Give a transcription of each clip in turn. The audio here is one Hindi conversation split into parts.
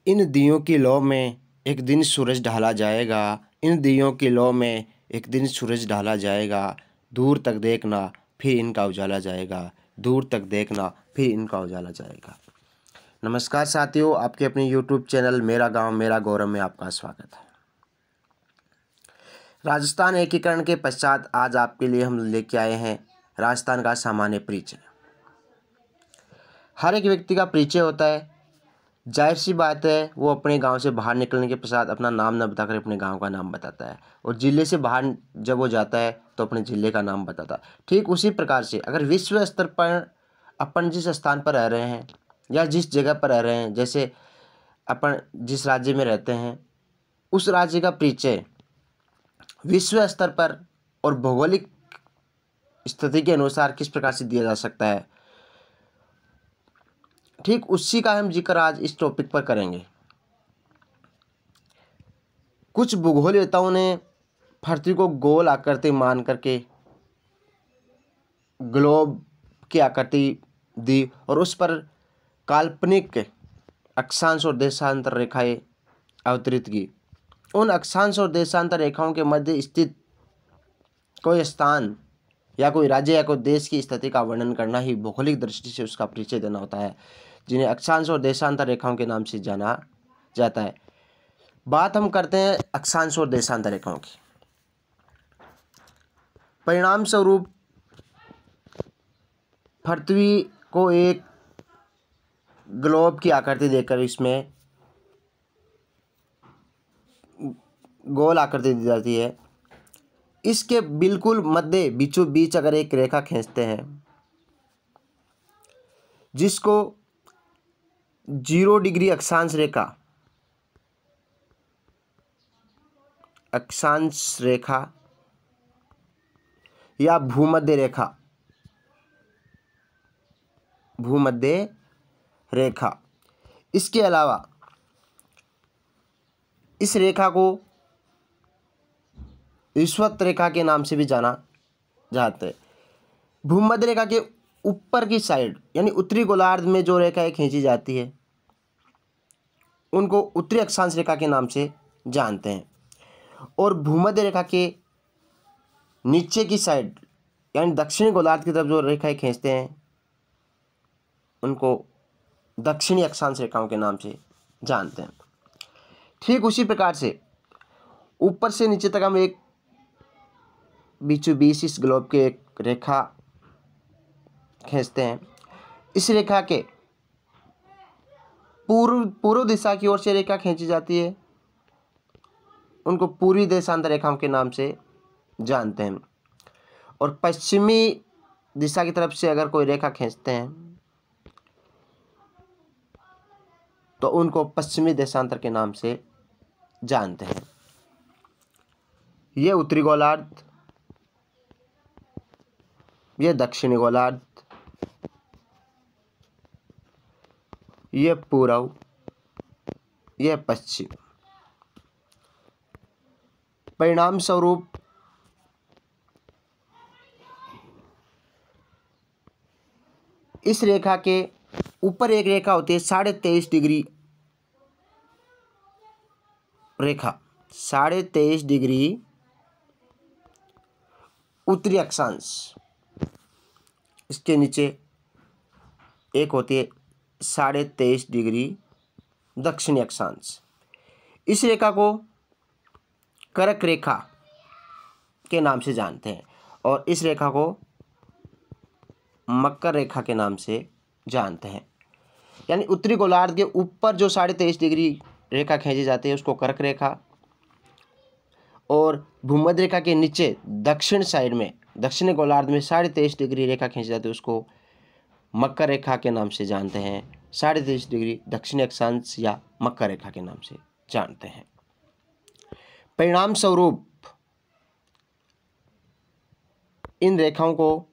इन दियों की लौ में एक दिन सूरज ढला जाएगा। इन दियों की लौ में एक दिन सूरज ढला जाएगा। दूर तक देखना फिर इनका उजाला जाएगा। दूर तक देखना फिर इनका उजाला जाएगा। नमस्कार साथियों, आपके अपने YouTube चैनल मेरा गांव मेरा गौरव में आपका स्वागत है। राजस्थान एकीकरण के पश्चात आज आपके लिए हम लेके आए हैं राजस्थान का सामान्य परिचय। हर एक व्यक्ति का परिचय होता है। जाहिर सी बात है, वो अपने गांव से बाहर निकलने के पश्चात अपना नाम न बताकर अपने गांव का नाम बताता है, और ज़िले से बाहर जब वो जाता है तो अपने ज़िले का नाम बताता है। ठीक उसी प्रकार से अगर विश्व स्तर पर अपन जिस स्थान पर रह रहे हैं या जिस जगह पर रह रहे हैं, जैसे अपन जिस राज्य में रहते हैं, उस राज्य का परिचय विश्व स्तर पर और भौगोलिक स्थिति के अनुसार किस प्रकार से दिया जा सकता है, ठीक उसी का हम जिक्र आज इस टॉपिक पर करेंगे। कुछ भूगोलवेताओं ने पृथ्वी को गोल आकृति मान करके ग्लोब की आकृति दी और उस पर काल्पनिक अक्षांश और देशांतर रेखाएं अवतरित की। उन अक्षांश और देशांतर रेखाओं के मध्य स्थित कोई स्थान या कोई राज्य या कोई देश की स्थिति का वर्णन करना ही भौगोलिक दृष्टि से उसका परिचय देना होता है, जिन्हें अक्षांश और देशांतर रेखाओं के नाम से जाना जाता है। बात हम करते हैं अक्षांश और देशांतर रेखाओं की। परिणाम स्वरूप पृथ्वी को एक ग्लोब की आकृति देकर इसमें गोल आकृति दी जाती है। इसके बिल्कुल मध्य बीचों बीच अगर एक रेखा खींचते हैं जिसको 0 डिग्री अक्षांश रेखा या भूमध्य रेखा, इसके अलावा इस रेखा को विषुवत रेखा के नाम से भी जाना जाता है। भूमध्य रेखा के ऊपर की साइड यानी उत्तरी गोलार्ध में जो रेखाएं खींची जाती है उनको उत्तरी अक्षांश रेखा के नाम से जानते हैं, और भूमध्य रेखा के नीचे की साइड यानी दक्षिणी गोलार्ध की तरफ जो रेखाएं खींचते हैं उनको दक्षिणी अक्षांश रेखाओं के नाम से जानते हैं। ठीक उसी प्रकार से ऊपर से नीचे तक हम एक बीचों बीच इस ग्लोब के एक रेखा खींचते हैं। इस रेखा के पूर्व दिशा की ओर से रेखा खींची जाती है, उनको पूर्वी देशांतर रेखाओं के नाम से जानते हैं। और पश्चिमी दिशा की तरफ से अगर कोई रेखा खींचते हैं तो उनको पश्चिमी देशांतर के नाम से जानते हैं। ये उत्तरी गोलार्ध, ये दक्षिणी गोलार्ध, ये पूर्व, ये पश्चिम। परिणाम स्वरूप इस रेखा के ऊपर एक रेखा होती है 23.5 डिग्री रेखा, 23.5 डिग्री उत्तरी अक्षांश। इसके नीचे एक होती है 23.5 डिग्री दक्षिणी अक्षांश। इस रेखा को कर्क रेखा के नाम से जानते हैं और इस रेखा को मकर रेखा के नाम से जानते हैं। यानी उत्तरी गोलार्ध के ऊपर जो 23.5 डिग्री रेखा खींची जाती है उसको कर्क रेखा, और भूमध्य रेखा के नीचे दक्षिण साइड में दक्षिणी गोलार्ध में 23.5 डिग्री रेखा खींची जाती है उसको मकर रेखा के नाम से जानते हैं। 23.5 डिग्री दक्षिणी अक्षांश या मकर रेखा के नाम से जानते हैं। परिणाम स्वरूप इन रेखाओं को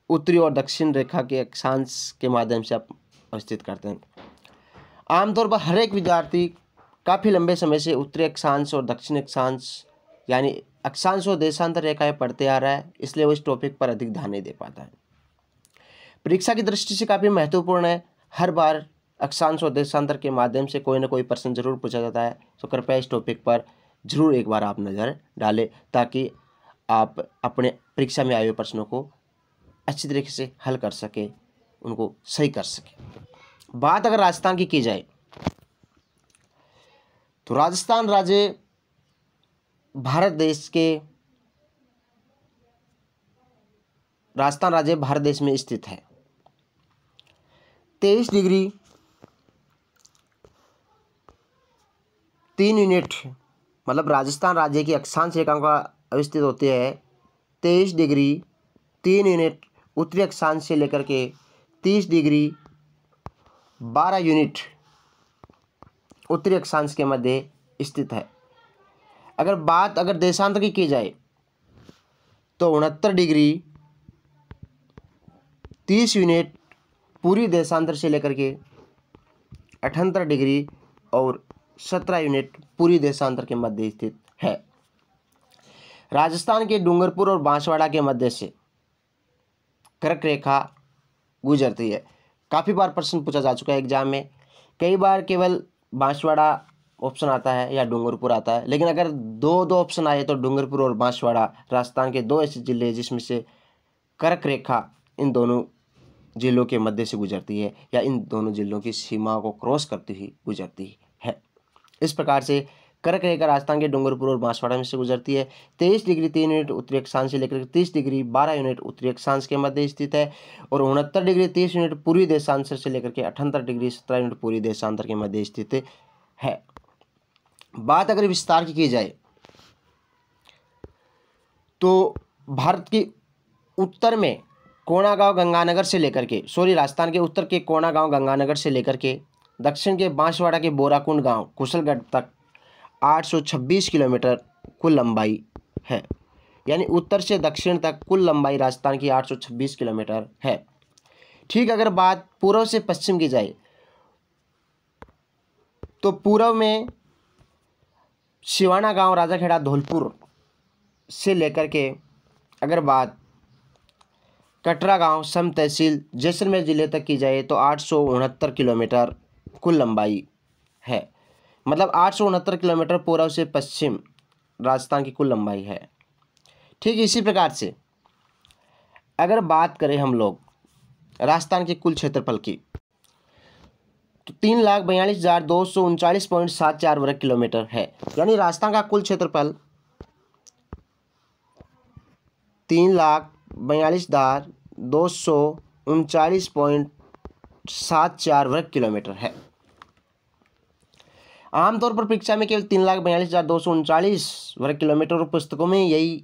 उत्तरी और दक्षिण रेखा के अक्षांश के माध्यम से आप अवस्थित करते हैं। आमतौर पर हर एक विद्यार्थी काफ़ी लंबे समय से उत्तरी अक्षांश और दक्षिण अक्षांश यानी अक्षांश और देशांतर रेखाएं पढ़ते आ रहा है, इसलिए वो इस टॉपिक पर अधिक ध्यान नहीं दे पाता है। परीक्षा की दृष्टि से काफ़ी महत्वपूर्ण है। हर बार अक्षांश और देशांतर के माध्यम से कोई ना कोई प्रश्न जरूर पूछा जाता है। तो कृपया इस टॉपिक पर जरूर एक बार आप नज़र डालें ताकि आप अपने परीक्षा में आए हुए प्रश्नों को अच्छी तरीके से हल कर सके, उनको सही कर सके। बात अगर राजस्थान की जाए तो राजस्थान राज्य भारत देश में स्थित है। 23 डिग्री 3 यूनिट मतलब राजस्थान राज्य की अक्षांश रेखा का अवस्थित होती है 23 डिग्री 3 यूनिट उत्तरी अक्षांश से लेकर के 30 डिग्री 12 यूनिट उत्तरी अक्षांश के मध्य स्थित है। अगर देशांतर की जाए तो 69 डिग्री 30 यूनिट पूरी देशांतर से लेकर के 78 डिग्री और 17 यूनिट पूरी देशांतर के मध्य स्थित है। राजस्थान के डूंगरपुर और बांसवाड़ा के मध्य से कर्क रेखा गुजरती है। काफ़ी बार प्रश्न पूछा जा चुका है एग्जाम में, कई बार केवल बांसवाड़ा ऑप्शन आता है या डूंगरपुर आता है, लेकिन अगर दो ऑप्शन आए तो डूंगरपुर और बांसवाड़ा राजस्थान के 2 ऐसे जिले जिसमें से कर्क रेखा इन दोनों जिलों के मध्य से गुजरती है या इन दोनों जिलों की सीमा को क्रॉस करती हुई गुजरती है। इस प्रकार से कर्क रेखा राजस्थान के डूंगरपुर और बांसवाड़ा में से गुजरती है। 23 डिग्री 3 यूनिट उत्तरी अक्षांश से लेकर 30 डिग्री 12 यूनिट उत्तरी अक्षांश के मध्य स्थित है और 69 डिग्री 30 यूनिट पूर्वी देशांतर से लेकर के 78 डिग्री 17 यूनिट पूर्वी देशांतर के मध्य स्थित है। बात अगर विस्तार की जाए तो भारत की उत्तर में कोणागांव गंगानगर से लेकर के राजस्थान के उत्तर के कोणागांव गंगानगर से लेकर के दक्षिण के बांसवाड़ा के बोराकुंड गांव कुशलगढ़ तक 826 किलोमीटर कुल लंबाई है। यानी उत्तर से दक्षिण तक कुल लंबाई राजस्थान की 826 किलोमीटर है। ठीक, अगर बात पूर्व से पश्चिम की जाए तो पूर्व में सिवाना गांव राजाखेड़ा धौलपुर से लेकर के अगर बात कटरा गांव सम तहसील जैसलमेर जिले तक की जाए तो 869 किलोमीटर कुल लंबाई है। मतलब 869 किलोमीटर पूर्व से पश्चिम राजस्थान की कुल लंबाई है। ठीक, इसी प्रकार से अगर बात करें हम लोग राजस्थान के कुल क्षेत्रफल की तो 3,42,239.74 वर्ग किलोमीटर है। यानी राजस्थान का कुल क्षेत्रफल 3,42,239.74 वर्ग किलोमीटर है। आमतौर पर परीक्षा में केवल 3,42,239 वर्ग किलोमीटर और पुस्तकों में यही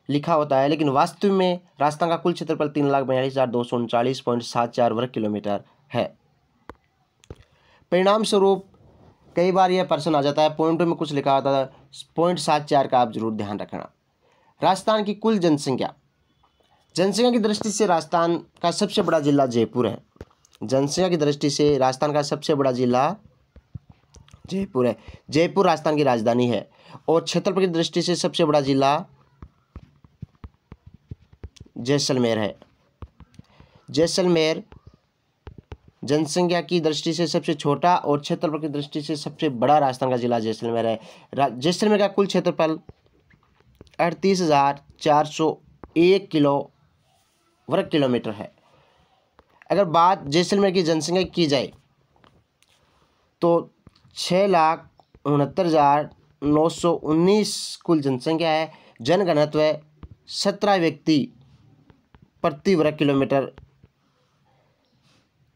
लिखा होता है, लेकिन वास्तव में राजस्थान का कुल क्षेत्रफल 3,42,239.74 वर्ग किलोमीटर है। परिणाम स्वरूप कई बार यह प्रश्न आ जाता है, पॉइंटों में कुछ लिखा होता है, 0.74 का आप जरूर ध्यान रखना। राजस्थान की कुल जनसंख्या की दृष्टि से राजस्थान का सबसे बड़ा जिला जयपुर है। जनसंख्या की दृष्टि से राजस्थान का सबसे बड़ा जिला जयपुर है। जयपुर राजस्थान की राजधानी है। और क्षेत्रफल की दृष्टि से सबसे बड़ा जिला जैसलमेर है। जैसलमेर जनसंख्या की दृष्टि से सबसे छोटा और क्षेत्रफल की दृष्टि से सबसे बड़ा राजस्थान का जिला जैसलमेर है। जैसलमेर का कुल क्षेत्रफल 38,401 वर्ग किलोमीटर है। अगर बात जैसलमेर की जनसंख्या की जाए तो 6,69,919 कुल जनसंख्या है। जनघनत्व 17 व्यक्ति प्रति वर्ग किलोमीटर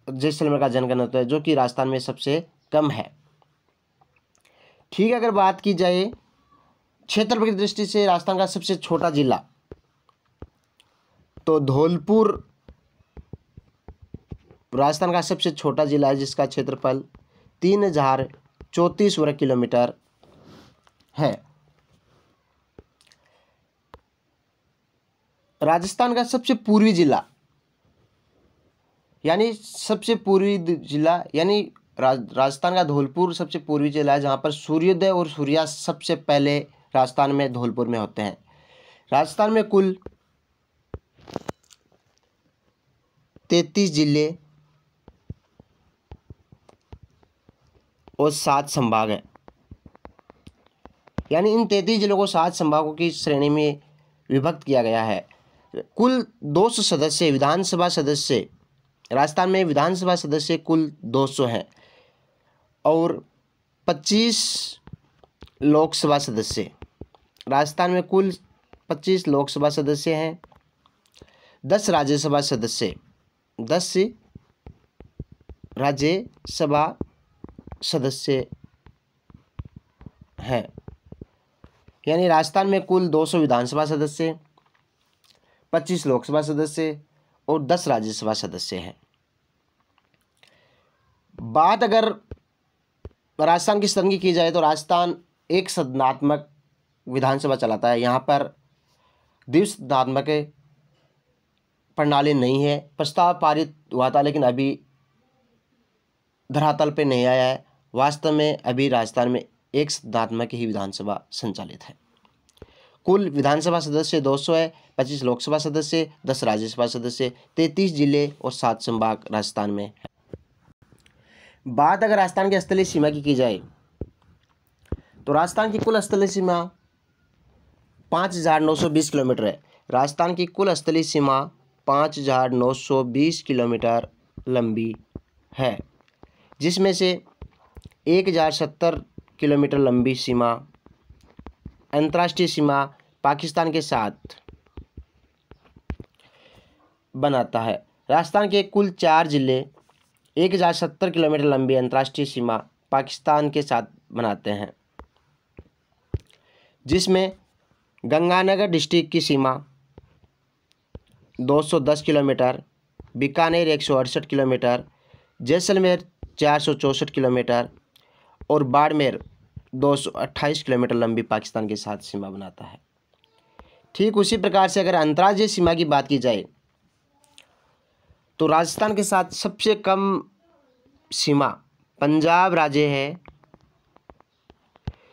जैसलमेर का जनघनत्व है, जो कि राजस्थान में सबसे कम है। ठीक, अगर बात की जाए क्षेत्रफल की दृष्टि से राजस्थान का सबसे छोटा जिला तो धौलपुर राजस्थान का सबसे छोटा जिला है, जिसका क्षेत्रफल 3,034 वर्ग किलोमीटर है। राजस्थान का सबसे पूर्वी जिला यानी राजस्थान का धौलपुर सबसे पूर्वी जिला है, जहाँ पर सूर्योदय और सूर्यास्त सबसे पहले राजस्थान में धौलपुर में होते हैं। राजस्थान में कुल 33 जिले और 7 संभाग हैं। यानी इन 33 जिलों को 7 संभागों की श्रेणी में विभक्त किया गया है। कुल 200 सदस्य विधानसभा सदस्य, राजस्थान में विधानसभा सदस्य कुल 200 हैं और 25 लोकसभा सदस्य। राजस्थान में कुल 25 लोकसभा सदस्य हैं, 10 राज्यसभा सदस्य, 10 राज्यसभा सदस्य हैं। यानी राजस्थान में कुल 200 विधानसभा सदस्य, 25 लोकसभा सदस्य और 10 राज्यसभा सदस्य हैं। बात अगर राजस्थान की सदन की जाए तो राजस्थान एक सदनात्मक विधानसभा चलाता है। यहाँ पर द्विसदनात्मक प्रणाली नहीं है। प्रस्ताव पारित हुआ था लेकिन अभी धरातल पे नहीं आया है। वास्तव में अभी राजस्थान में एक सदनात्मक ही विधानसभा संचालित है। कुल विधानसभा सदस्य 200 है, 25 लोकसभा सदस्य, 10 राज्यसभा सदस्य, 33 जिले और 7 संभाग राजस्थान में है। बात अगर राजस्थान की स्थलीय सीमा की जाए तो राजस्थान की कुल स्थलीय सीमा 5,920 किलोमीटर है। राजस्थान की कुल स्थलीय सीमा 5,920 किलोमीटर लंबी है, जिसमें से 1,070 किलोमीटर लंबी सीमा अंतर्राष्ट्रीय सीमा पाकिस्तान के साथ बनाता है। राजस्थान के कुल 4 जिले 1,070 किलोमीटर लंबी अंतर्राष्ट्रीय सीमा पाकिस्तान के साथ बनाते हैं, जिसमें गंगानगर डिस्ट्रिक्ट की सीमा 210 kilometre, Bikaner 168 kilometre, Jaisalmer 464 kilometre और बाड़मेर 228 किलोमीटर लंबी पाकिस्तान के साथ सीमा बनाता है। ठीक उसी प्रकार से अगर अंतर्राज्यीय सीमा की बात की जाए तो राजस्थान के साथ सबसे कम सीमा पंजाब राज्य है,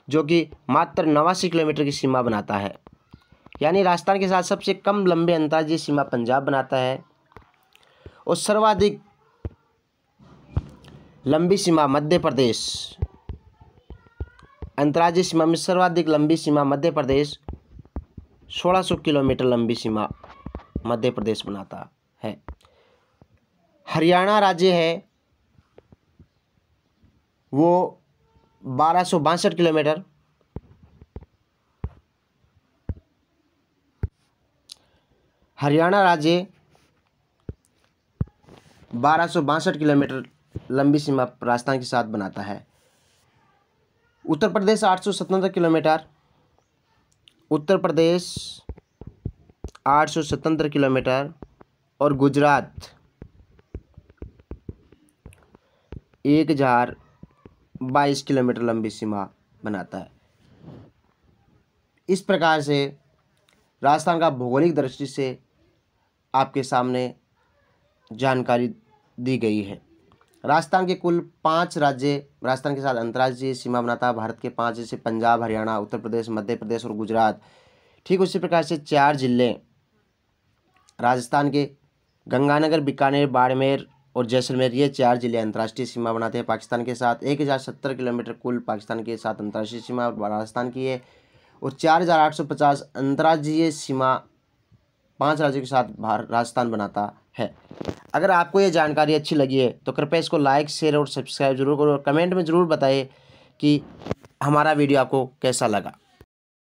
जो कि मात्र 89 किलोमीटर की सीमा बनाता है। यानी राजस्थान के साथ सबसे कम लंबे अंतर्राज्यीय सीमा पंजाब बनाता है और सर्वाधिक लंबी सीमा मध्य प्रदेश, अंतर्राज्यीय सीमा में सर्वाधिक लंबी सीमा मध्य प्रदेश 1600 किलोमीटर लंबी सीमा मध्य प्रदेश बनाता है। हरियाणा राज्य है वो 1262 किलोमीटर, हरियाणा राज्य 1262 किलोमीटर लंबी सीमा राजस्थान के साथ बनाता है। उत्तर प्रदेश 877 किलोमीटर, उत्तर प्रदेश 877 किलोमीटर और गुजरात 1022 किलोमीटर लंबी सीमा बनाता है। इस प्रकार से राजस्थान का भौगोलिक दृष्टि से आपके सामने जानकारी दी गई है। राजस्थान के कुल 5 राज्य राजस्थान के साथ अंतर्राज्यीय सीमा बनाता है। भारत के 5 जैसे पंजाब, हरियाणा, उत्तर प्रदेश, मध्य प्रदेश और गुजरात। ठीक उसी प्रकार से 4 जिले राजस्थान के गंगानगर, बीकानेर, बाड़मेर और जैसलमेर, ये 4 जिले अंतर्राष्ट्रीय सीमा बनाते हैं पाकिस्तान के साथ। 1,070 किलोमीटर कुल पाकिस्तान के साथ अंतर्राष्ट्रीय सीमा राजस्थान की है और 4,850 अंतर्राज्यीय सीमा 5 राज्यों के साथ राजस्थान बनाता है। अगर आपको ये जानकारी अच्छी लगी है तो कृपया इसको लाइक, शेयर और सब्सक्राइब जरूर करो और कमेंट में ज़रूर बताइए कि हमारा वीडियो आपको कैसा लगा।